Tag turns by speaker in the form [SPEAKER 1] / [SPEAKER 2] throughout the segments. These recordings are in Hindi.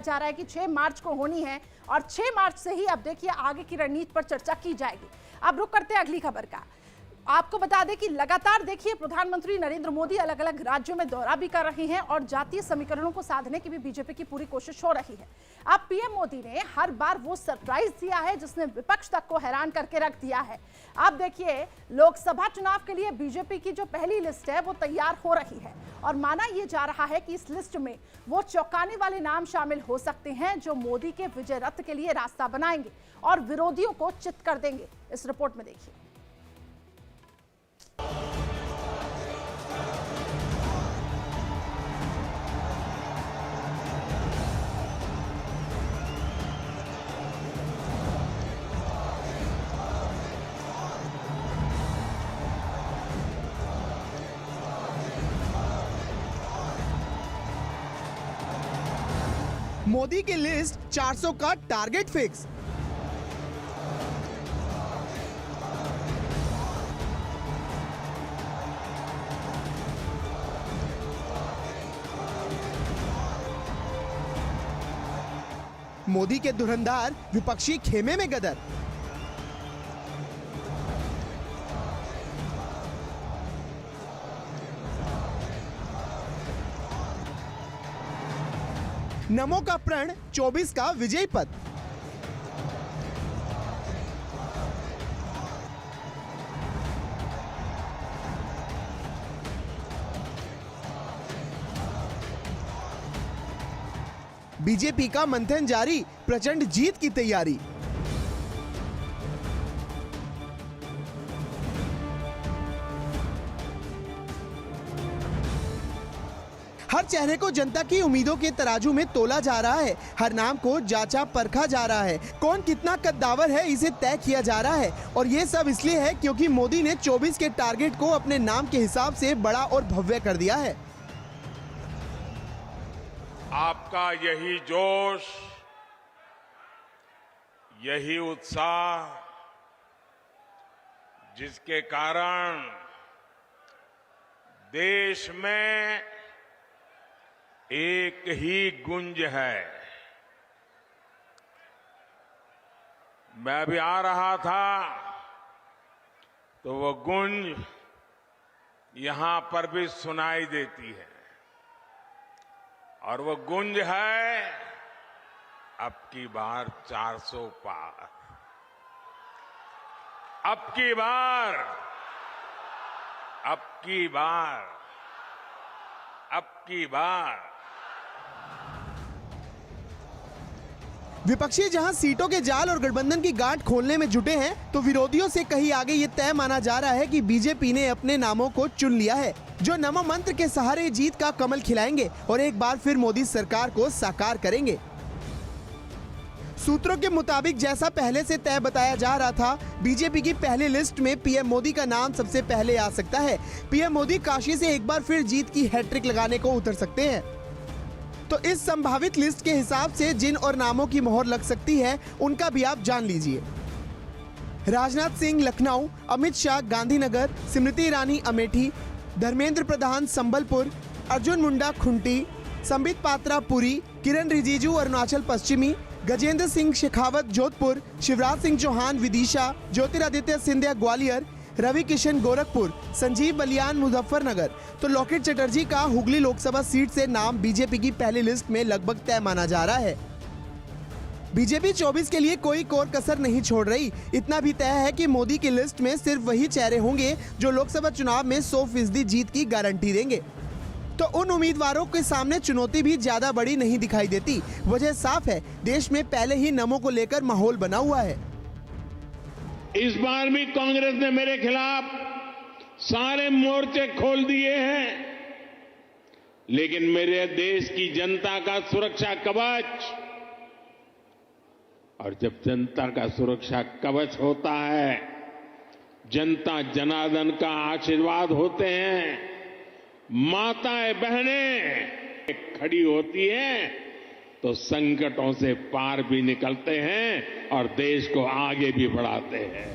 [SPEAKER 1] जा रहा है कि 6 मार्च को होनी है और 6 मार्च से ही अब देखिए आगे की रणनीति पर चर्चा की जाएगी। अब रुक करते हैं अगली खबर का। आपको बता दें कि लगातार देखिए प्रधानमंत्री नरेंद्र मोदी अलग अलग राज्यों में दौरा भी कर रहे हैं और जातीय समीकरणों को साधने की भी बीजेपी की पूरी कोशिश हो रही है। अब पीएम मोदी ने हर बार वो सरप्राइज दिया है जिसने विपक्ष तक को हैरान करके रख दिया है। अब देखिए लोकसभा चुनाव के लिए बीजेपी की जो पहली लिस्ट है वो तैयार हो रही है और माना यह जा रहा है कि इस लिस्ट में वो चौंकाने वाले नाम शामिल हो सकते हैं जो मोदी के विजय रथ के लिए रास्ता बनाएंगे और विरोधियों को चित कर देंगे। इस रिपोर्ट में देखिए।
[SPEAKER 2] मोदी की लिस्ट 400 का टारगेट फिक्स। मोदी के धुरंधार विपक्षी खेमे में गदर। नमो का प्रण 24 का विजय पथ। बीजेपी का मंथन जारी, प्रचंड जीत की तैयारी। हर चेहरे को जनता की उम्मीदों के तराजू में तोला जा रहा है। हर नाम को जांचा परखा जा रहा है। कौन कितना कद्दावर है इसे तय किया जा रहा है और ये सब इसलिए है क्योंकि मोदी ने 24 के टारगेट को अपने नाम के हिसाब से बड़ा और भव्य कर दिया है।
[SPEAKER 3] आपका यही जोश, यही उत्साह जिसके कारण देश में एक ही गुंज है। मैं भी आ रहा था तो वो गुंज यहां पर भी सुनाई देती है और वो गुंज है अब की बार 400 पार। अब की बार अब की बार अब की बार।
[SPEAKER 2] विपक्षी जहां सीटों के जाल और गठबंधन की गांठ खोलने में जुटे हैं तो विरोधियों से कहीं आगे ये तय माना जा रहा है कि बीजेपी ने अपने नामों को चुन लिया है जो नमो मंत्र के सहारे जीत का कमल खिलाएंगे और एक बार फिर मोदी सरकार को साकार करेंगे। सूत्रों के मुताबिक जैसा पहले से तय बताया जा रहा था, बीजेपी की पहली लिस्ट में पीएम मोदी का नाम सबसे पहले आ सकता है। पीएम मोदी काशी से एक बार फिर जीत की हैट्रिक लगाने को उतर सकते हैं। तो इस संभावित लिस्ट के हिसाब से जिन और नामों की मोहर लग सकती है उनका भी आप जान लीजिए। राजनाथ सिंह लखनऊ, अमित शाह गांधीनगर, स्मृति ईरानी अमेठी, धर्मेंद्र प्रधान संबलपुर, अर्जुन मुंडा खुंटी, संबित पात्रा पुरी, किरण रिजिजू अरुणाचल पश्चिमी, गजेंद्र सिंह शेखावत जोधपुर, शिवराज सिंह चौहान विदिशा, ज्योतिरादित्य सिंधिया ग्वालियर, रवि किशन गोरखपुर, संजीव बलियान मुजफ्फरनगर। तो लॉकेट चटर्जी का हुगली लोकसभा सीट से नाम बीजेपी की पहली लिस्ट में लगभग तय माना जा रहा है। बीजेपी 24 के लिए कोई कोर कसर नहीं छोड़ रही। इतना भी तय है कि मोदी की लिस्ट में सिर्फ वही चेहरे होंगे जो लोकसभा चुनाव में 100% जीत की गारंटी देंगे। तो उन उम्मीदवारों के सामने चुनौती भी ज्यादा बड़ी नहीं दिखाई देती। वजह साफ है, देश में पहले ही नमो को लेकर माहौल बना हुआ है।
[SPEAKER 4] इस बार भी कांग्रेस ने मेरे खिलाफ सारे मोर्चे खोल दिए हैं, लेकिन मेरे देश की जनता का सुरक्षा कवच, और जब जनता का सुरक्षा कवच होता है, जनता जनार्दन का आशीर्वाद होते हैं, माताएं बहनें खड़ी होती हैं, तो संकटों से पार भी निकलते हैं और देश को आगे भी बढ़ाते हैं।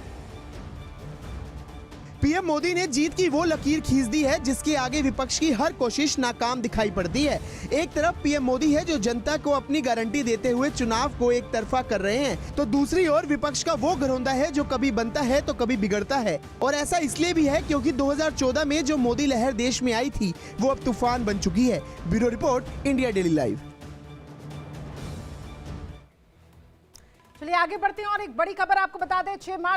[SPEAKER 2] पीएम मोदी ने जीत की वो लकीर खींच दी है जिसके आगे विपक्ष की हर कोशिश नाकाम दिखाई पड़ती है। एक तरफ पीएम मोदी है जो जनता को अपनी गारंटी देते हुए चुनाव को एक तरफा कर रहे हैं, तो दूसरी ओर विपक्ष का वो घरौंदा है जो कभी बनता है तो कभी बिगड़ता है। और ऐसा इसलिए भी है क्योंकि 2014 में जो मोदी लहर देश में आई थी वो अब तूफान बन चुकी है। Bureau report, India daily live.
[SPEAKER 1] चलिए आगे बढ़ते हैं और एक बड़ी खबर आपको बता दें, 6 मार्च